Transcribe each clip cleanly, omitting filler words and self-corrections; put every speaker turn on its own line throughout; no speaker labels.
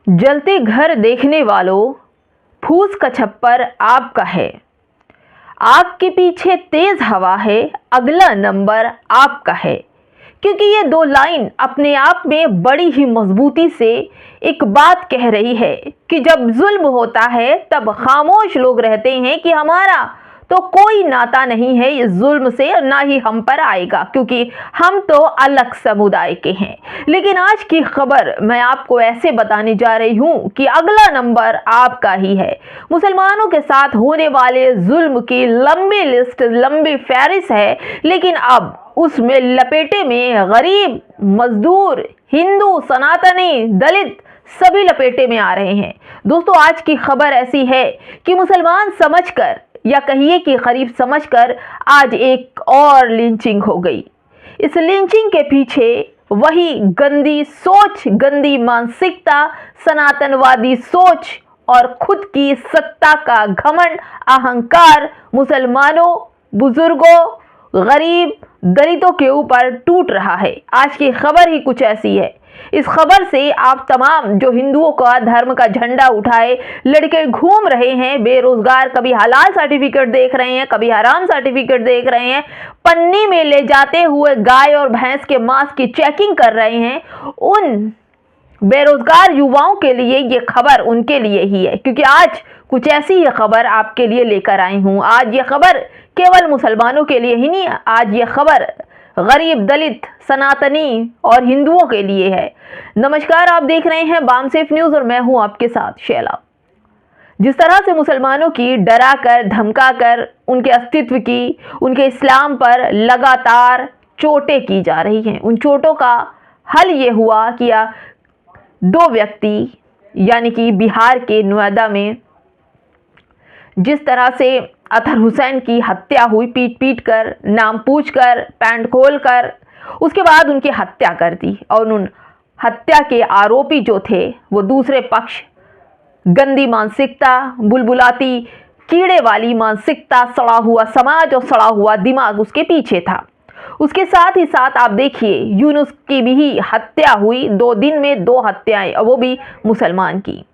जलते घर देखने वालों, फूस का छप्पर आपका है। आग के पीछे तेज हवा है, अगला नंबर आपका है। क्योंकि ये दो लाइन अपने आप में बड़ी ही मजबूती से एक बात कह रही है कि जब जुल्म होता है तब खामोश लोग रहते हैं कि हमारा तो कोई नाता नहीं है इस जुल्म से, और ना ही हम पर आएगा, क्योंकि हम तो अलग समुदाय के हैं। लेकिन आज की खबर मैं आपको ऐसे बताने जा रही हूं कि अगला नंबर आपका ही है। मुसलमानों के साथ होने वाले जुल्म की लंबी लिस्ट, लंबी फहरिस्त है, लेकिन अब उसमें लपेटे में गरीब, मजदूर, हिंदू, सनातनी, दलित सभी लपेटे में आ रहे हैं। दोस्तों, आज की खबर ऐसी है कि मुसलमान समझकर या कहिए कि गरीब समझकर आज एक और लिंचिंग हो गई। इस लिंचिंग के पीछे वही गंदी सोच, गंदी मानसिकता, सनातनवादी सोच और खुद की सत्ता का घमंड, अहंकार मुसलमानों, बुजुर्गों, गरीब, दलितों के ऊपर टूट रहा है। आज की खबर ही कुछ ऐसी है। इस खबर से आप तमाम जो हिंदुओं का धर्म का झंडा उठाए लड़के घूम रहे हैं, बेरोजगार, कभी हलाल सर्टिफिकेट देख रहे हैं, कभी हराम सर्टिफिकेट देख रहे हैं, पन्नी में ले जाते हुए गाय और भैंस के मांस की चेकिंग कर रहे हैं, उन बेरोजगार युवाओं के लिए ये खबर उनके लिए ही है। क्योंकि आज कुछ ऐसी ही खबर आपके लिए लेकर आई हूं। आज ये खबर केवल मुसलमानों के लिए ही नहीं, आज ये खबर गरीब, दलित, सनातनी और हिंदुओं के लिए है। नमस्कार, आप देख रहे हैं बामसेफ न्यूज और मैं हूं आपके साथ शैला। जिस तरह से मुसलमानों की डरा कर, धमका कर, उनके अस्तित्व की, उनके इस्लाम पर लगातार चोटें की जा रही हैं, उन चोटों का हल ये हुआ कि दो व्यक्ति यानी कि बिहार के नोएडा में जिस तरह से अतहर हुसैन की हत्या हुई, पीट पीट कर, नाम पूछ कर, पैंट खोल कर, उसके बाद उनकी हत्या कर दी। और उन हत्या के आरोपी जो थे वो दूसरे पक्ष, गंदी मानसिकता, बुलबुलाती कीड़े वाली मानसिकता, सड़ा हुआ समाज और सड़ा हुआ दिमाग उसके पीछे था। उसके साथ ही साथ आप देखिए यूनुस की भी हत्या हुई, 2 दिन में 2 हत्याएं, और वो भी मुसलमान की।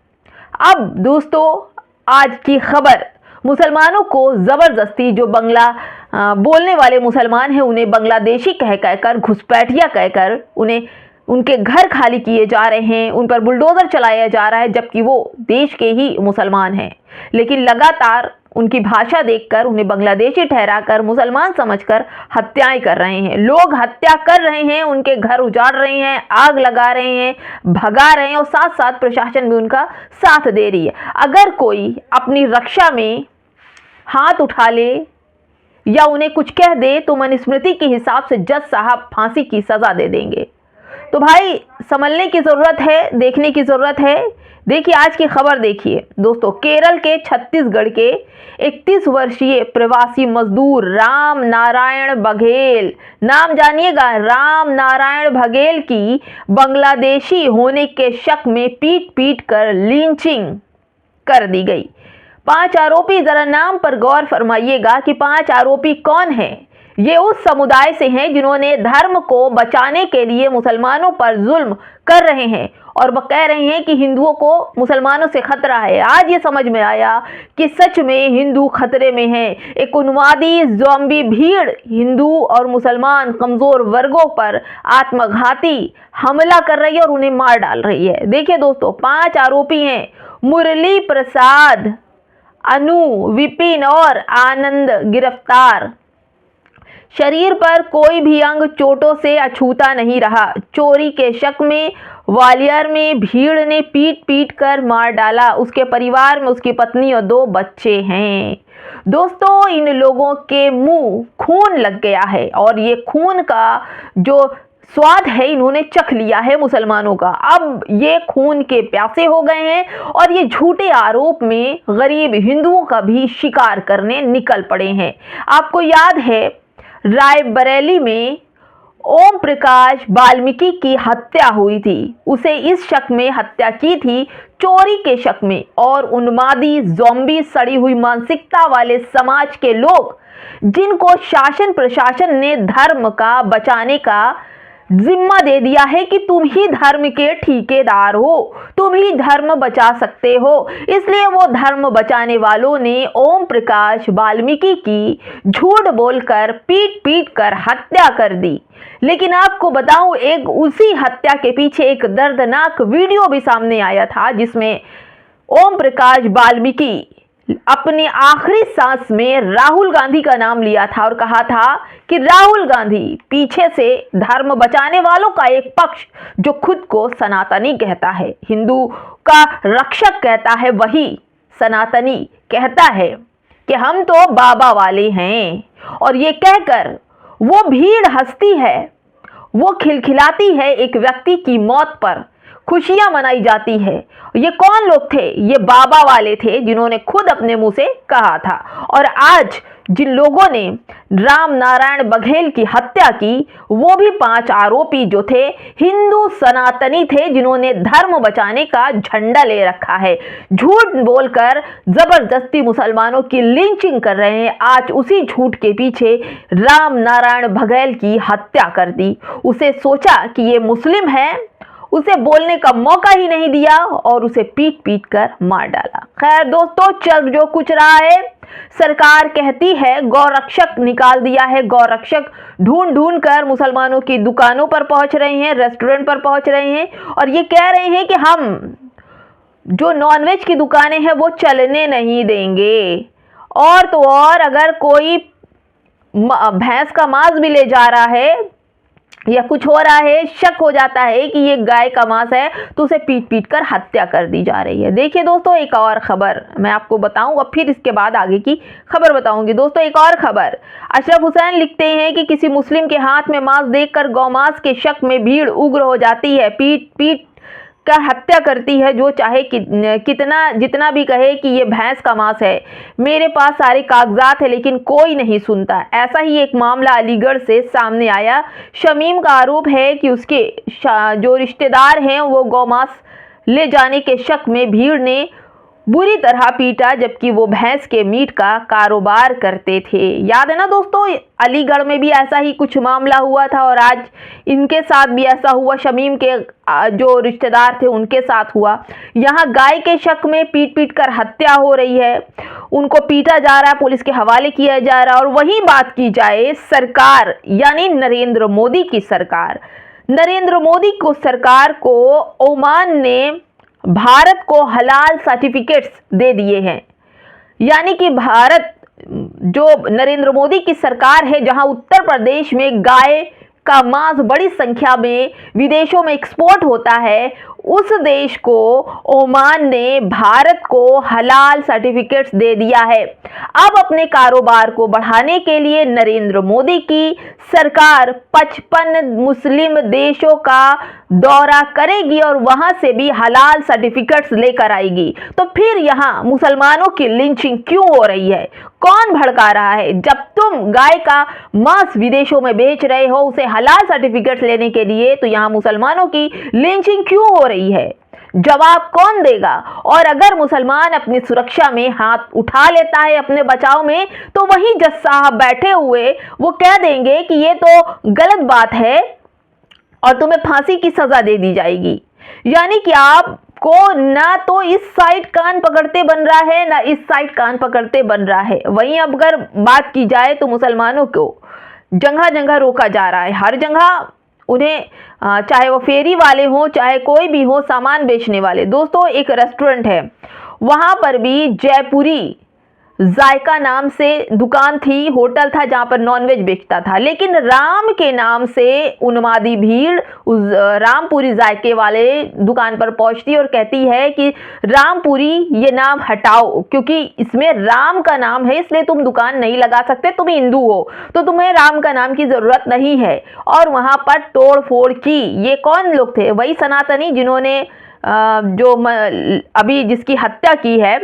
अब दोस्तों, आज की खबर मुसलमानों को ज़बरदस्ती, जो बंगला बोलने वाले मुसलमान हैं उन्हें बांग्लादेशी कह कहकर, घुसपैठिया कहकर उन्हें उनके घर खाली किए जा रहे हैं, उन पर बुलडोज़र चलाया जा रहा है, जबकि वो देश के ही मुसलमान हैं। लेकिन लगातार उनकी भाषा देखकर उन्हें बांग्लादेशी ठहराकर, मुसलमान समझकर हत्याएं कर रहे हैं। लोग हत्या कर रहे हैं, उनके घर उजाड़ रहे हैं, आग लगा रहे हैं, भगा रहे हैं, और साथ साथ प्रशासन भी उनका साथ दे रही है। अगर कोई अपनी रक्षा में हाथ उठा ले या उन्हें कुछ कह दे तो मनुस्मृति के हिसाब से जज साहब फांसी की सजा दे देंगे। तो भाई, संभलने की ज़रूरत है, देखने की ज़रूरत है। देखिए आज की खबर देखिए दोस्तों। केरल के छत्तीसगढ़ के 31 वर्षीय प्रवासी मजदूर राम नारायण बघेल, नाम जानिएगा, राम नारायण बघेल की बांग्लादेशी होने के शक में पीट पीट कर लिंचिंग कर दी गई। 5 आरोपी, जरा नाम पर गौर फरमाइएगा कि 5 आरोपी कौन हैं। ये उस समुदाय से हैं जिन्होंने धर्म को बचाने के लिए मुसलमानों पर जुल्म कर रहे हैं, और वह कह रहे हैं कि हिंदुओं को मुसलमानों से खतरा है। आज ये समझ में आया कि सच में हिंदू खतरे में हैं। एक उन्मादी ज़ॉम्बी भीड़ हिंदू और मुसलमान कमज़ोर वर्गों पर आत्मघाती हमला कर रही है और उन्हें मार डाल रही है। देखिए दोस्तों, 5 आरोपी हैं, मुरली प्रसाद, अनु, विपिन और आनंद गिरफ्तार। शरीर पर कोई भी अंग चोटों से अछूता नहीं रहा। चोरी के शक में ग्वालियर में भीड़ ने पीट पीट कर मार डाला। उसके परिवार में उसकी पत्नी और 2 बच्चे हैं। दोस्तों, इन लोगों के मुंह खून लग गया है, और ये खून का जो स्वाद है इन्होंने चख लिया है मुसलमानों का। अब ये खून के प्यासे हो गए हैं, और ये झूठे आरोप में गरीब हिंदुओं का भी शिकार करने निकल पड़े हैं। आपको याद है रायबरेली में ओम प्रकाश वाल्मीकि की हत्या हुई थी। उसे इस शक में हत्या की थी, चोरी के शक में, और उन्मादी ज़ॉम्बी सड़ी हुई मानसिकता वाले समाज के लोग जिनको शासन प्रशासन ने धर्म का बचाने का जिम्मा दे दिया है कि तुम ही धर्म के ठेकेदार हो, तुम ही धर्म बचा सकते हो। इसलिए वो धर्म बचाने वालों ने ओम प्रकाश वाल्मीकि की झूठ बोलकर पीट पीट कर हत्या कर दी। लेकिन आपको बताऊं, एक उसी हत्या के पीछे एक दर्दनाक वीडियो भी सामने आया था, जिसमें ओम प्रकाश वाल्मीकि अपनी आखिरी सांस में राहुल गांधी का नाम लिया था और कहा था कि राहुल गांधी पीछे से धर्म बचाने वालों का एक पक्ष, जो खुद को सनातनी कहता है, हिंदू का रक्षक कहता है, वही सनातनी कहता है कि हम तो बाबा वाले हैं। और ये कहकर वो भीड़ हंसती है, वो खिलखिलाती है, एक व्यक्ति की मौत पर खुशियां मनाई जाती है। ये कौन लोग थे? ये बाबा वाले थे, जिन्होंने खुद अपने मुंह से कहा था। और आज जिन लोगों ने राम नारायण बघेल की हत्या की, वो भी 5 आरोपी जो थे हिंदू सनातनी थे, जिन्होंने धर्म बचाने का झंडा ले रखा है। झूठ बोलकर जबरदस्ती मुसलमानों की लिंचिंग कर रहे हैं। आज उसी झूठ के पीछे राम नारायण बघेल की हत्या कर दी। उसे सोचा कि ये मुस्लिम है, उसे बोलने का मौका ही नहीं दिया और उसे पीट पीट कर मार डाला। खैर दोस्तों, चल जो कुछ रहा है, सरकार कहती है गौरक्षक निकाल दिया है। गौरक्षक ढूंढ ढूंढ कर मुसलमानों की दुकानों पर पहुंच रहे हैं, रेस्टोरेंट पर पहुंच रहे हैं और ये कह रहे हैं कि हम जो नॉनवेज की दुकानें हैं वो चलने नहीं देंगे। और तो और, अगर कोई भैंस का मांस भी ले जा रहा है या कुछ हो रहा है, शक हो जाता है कि ये गाय का मांस है, तो उसे पीट पीट कर हत्या कर दी जा रही है। देखिए दोस्तों, एक और खबर मैं आपको बताऊं और फिर इसके बाद आगे की खबर बताऊंगी। दोस्तों, एक और खबर, अशरफ हुसैन लिखते हैं कि किसी मुस्लिम के हाथ में मांस देखकर गौमांस के शक में भीड़ उग्र हो जाती है, पीट पीट का हत्या करती है, जो चाहे जितना भी कहे कि ये भैंस का मांस है, मेरे पास सारे कागजात है, लेकिन कोई नहीं सुनता। ऐसा ही एक मामला अलीगढ़ से सामने आया। शमीम का आरोप है कि उसके जो रिश्तेदार हैं वो गौमांस ले जाने के शक में भीड़ ने बुरी तरह पीटा, जबकि वो भैंस के मीट का कारोबार करते थे। याद है ना दोस्तों, अलीगढ़ में भी ऐसा ही कुछ मामला हुआ था और आज इनके साथ भी ऐसा हुआ। शमीम के जो रिश्तेदार थे उनके साथ हुआ। यहाँ गाय के शक में पीट पीट कर हत्या हो रही है, उनको पीटा जा रहा है, पुलिस के हवाले किया जा रहा है। और वही बात की जाए सरकार, यानी नरेंद्र मोदी की सरकार, नरेंद्र मोदी को सरकार को ओमान ने भारत को हलाल सर्टिफिकेट्स दे दिए हैं। यानी कि भारत, जो नरेंद्र मोदी की सरकार है, जहां उत्तर प्रदेश में गाय का मांस बड़ी संख्या में विदेशों में एक्सपोर्ट होता है, उस देश को ओमान ने भारत को हलाल सर्टिफिकेट्स दे दिया है। अब अपने कारोबार को बढ़ाने के लिए नरेंद्र मोदी की सरकार 55 मुस्लिम देशों का दौरा करेगी और वहां से भी हलाल सर्टिफिकेट्स लेकर आएगी। तो फिर यहाँ मुसलमानों की लिंचिंग क्यों हो रही है? कौन भड़का रहा है? जब तुम गाय का मांस विदेशों में बेच रहे हो उसे हलाल सर्टिफिकेट्स लेने के लिए, तो यहाँ मुसलमानों की लिंचिंग क्यों हो रही है? जवाब कौन देगा? और अगर मुसलमान अपनी सुरक्षा में हाथ उठा लेता है अपने बचाव में, तो वही जज साहब बैठे हुए वो कह देंगे कि ये तो गलत बात है और तुम्हें फांसी की सजा दे दी जाएगी। यानी कि आपको ना तो इस साइड कान पकड़ते बन रहा है, ना इस साइड कान पकड़ते बन रहा है। वहीं अब अगर बात की जाए तो मुसलमानों को जगह जगह रोका जा रहा है। हर जगह उन्हें, चाहे वो फेरी वाले हों, चाहे कोई भी हो, सामान बेचने वाले। दोस्तों, एक रेस्टोरेंट है, वहां पर भी जयपुरी जायका नाम से दुकान थी, होटल था जहां पर नॉनवेज बेचता था, लेकिन राम के नाम से उन्मादी भीड़ उस रामपुरी जायके वाले दुकान पर पहुंचती और कहती है कि रामपुरी ये नाम हटाओ, क्योंकि इसमें राम का नाम है, इसलिए तुम दुकान नहीं लगा सकते, तुम हिंदू हो तो तुम्हें राम का नाम की जरूरत नहीं है। और वहां पर तोड़ फोड़ की। ये कौन लोग थे? वही सनातनी जिन्होंने जो अभी जिसकी हत्या की है,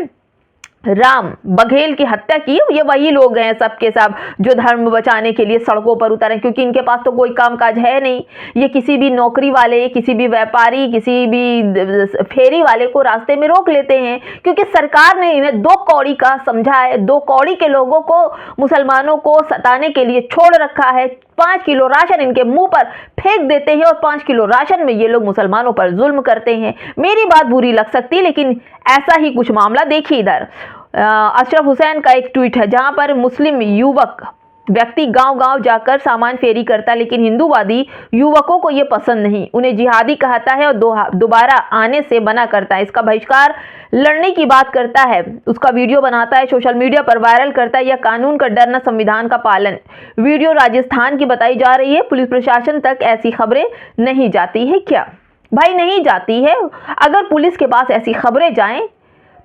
राम बघेल की हत्या की, ये वही लोग हैं सब के सब जो धर्म बचाने के लिए सड़कों पर उतरे, क्योंकि इनके पास तो कोई कामकाज है नहीं। ये किसी भी नौकरी वाले, किसी भी व्यापारी, किसी भी फेरी वाले को रास्ते में रोक लेते हैं, क्योंकि सरकार ने इन्हें 2 कौड़ी का समझा है। 2 कौड़ी के लोगों को, मुसलमानों को सताने के लिए छोड़ रखा है। 5 किलो राशन इनके मुंह पर फेंक देते हैं और 5 किलो राशन में ये लोग मुसलमानों पर जुल्म करते हैं। मेरी बात बुरी लग सकती है, लेकिन ऐसा ही कुछ मामला देखिए। इधर अशरफ हुसैन का एक ट्वीट है जहां पर मुस्लिम युवक व्यक्ति गांव-गांव जाकर सामान फेरी करता है, लेकिन हिंदूवादी युवकों को यह पसंद नहीं, उन्हें जिहादी कहता है और दोबारा आने से मना करता है, इसका बहिष्कार लड़ने की बात करता है, उसका वीडियो बनाता है, सोशल मीडिया पर वायरल करता है। यह कानून का डर न संविधान का पालन। वीडियो राजस्थान की बताई जा रही है। पुलिस प्रशासन तक ऐसी खबरें नहीं जाती है क्या? भाई नहीं जाती है। अगर पुलिस के पास ऐसी खबरें जाएं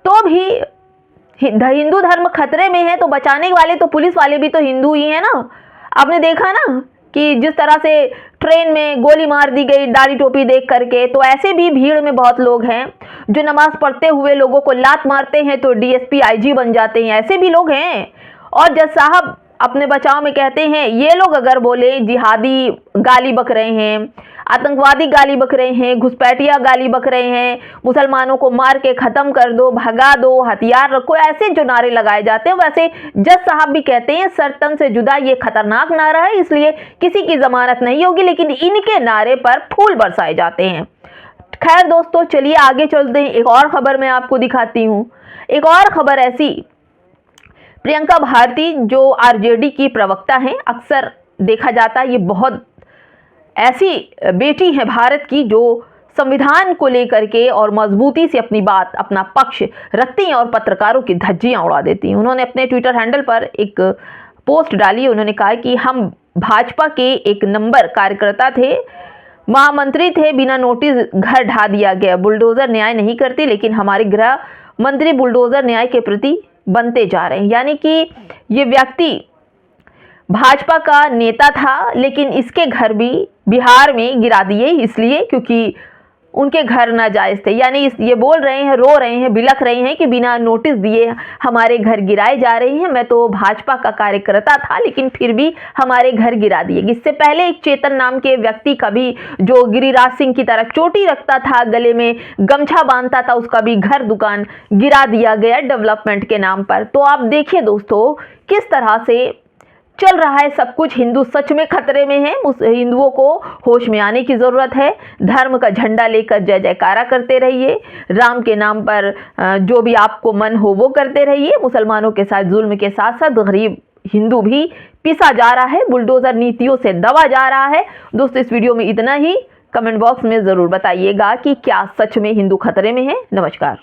तो भी हिंदू धर्म खतरे में है, तो बचाने वाले तो पुलिस वाले भी तो हिंदू ही है ना। आपने देखा ना कि जिस तरह से ट्रेन में गोली मार दी गई दाढ़ी टोपी देख करके, तो ऐसे भी भीड़ में बहुत लोग हैं जो नमाज पढ़ते हुए लोगों को लात मारते हैं तो डीएसपी आईजी बन जाते हैं, ऐसे भी लोग हैं। और जज साहब अपने बचाव में कहते हैं ये लोग अगर बोले जिहादी गाली बक रहे हैं, आतंकवादी गाली बक रहे हैं, घुसपैठिया गाली बक रहे हैं, मुसलमानों को मार के ख़त्म कर दो, भगा दो, हथियार रखो, ऐसे जो नारे लगाए जाते हैं, वैसे जज साहब भी कहते हैं सर तन से जुदा ये खतरनाक नारा है, इसलिए किसी की जमानत नहीं होगी, लेकिन इनके नारे पर फूल बरसाए जाते हैं। खैर दोस्तों, चलिए आगे चलते हैं। एक और खबर मैं आपको दिखाती हूँ। एक और खबर ऐसी, प्रियंका भारती जो आरजेडी की प्रवक्ता हैं, अक्सर देखा जाता है ये बहुत ऐसी बेटी है भारत की जो संविधान को लेकर के और मजबूती से अपनी बात, अपना पक्ष रखती हैं और पत्रकारों की धज्जियां उड़ा देती हैं। उन्होंने अपने ट्विटर हैंडल पर एक पोस्ट डाली। उन्होंने कहा कि हम भाजपा के एक नंबर कार्यकर्ता थे, महामंत्री थे, बिना नोटिस घर ढा दिया गया। बुलडोजर न्याय नहीं करती, लेकिन हमारे गृह मंत्री बुलडोजर न्याय के प्रति बनते जा रहे हैं। यानी कि ये व्यक्ति भाजपा का नेता था, लेकिन इसके घर भी बिहार में गिरा दिए, इसलिए क्योंकि उनके घर नाजायज थे। यानी ये बोल रहे हैं, रो रहे हैं, बिलख रहे हैं कि बिना नोटिस दिए हमारे घर गिराए जा रहे हैं। मैं तो भाजपा का कार्यकर्ता था, लेकिन फिर भी हमारे घर गिरा दिए। इससे पहले एक चेतन नाम के व्यक्ति का भी, जो गिरिराज सिंह की तरह चोटी रखता था, गले में गमछा बांधता था, उसका भी घर दुकान गिरा दिया गया डेवलपमेंट के नाम पर। तो आप देखिए दोस्तों किस तरह से चल रहा है सब कुछ। हिंदू सच में खतरे में है। उस हिंदुओं को होश में आने की ज़रूरत है। धर्म का झंडा लेकर जय जयकारा करते रहिए, राम के नाम पर जो भी आपको मन हो वो करते रहिए। मुसलमानों के साथ जुल्म के साथ साथ गरीब हिंदू भी पिसा जा रहा है, बुलडोजर नीतियों से दबा जा रहा है। दोस्तों इस वीडियो में इतना ही। कमेंट बॉक्स में ज़रूर बताइएगा कि क्या सच में हिंदू खतरे में है। नमस्कार।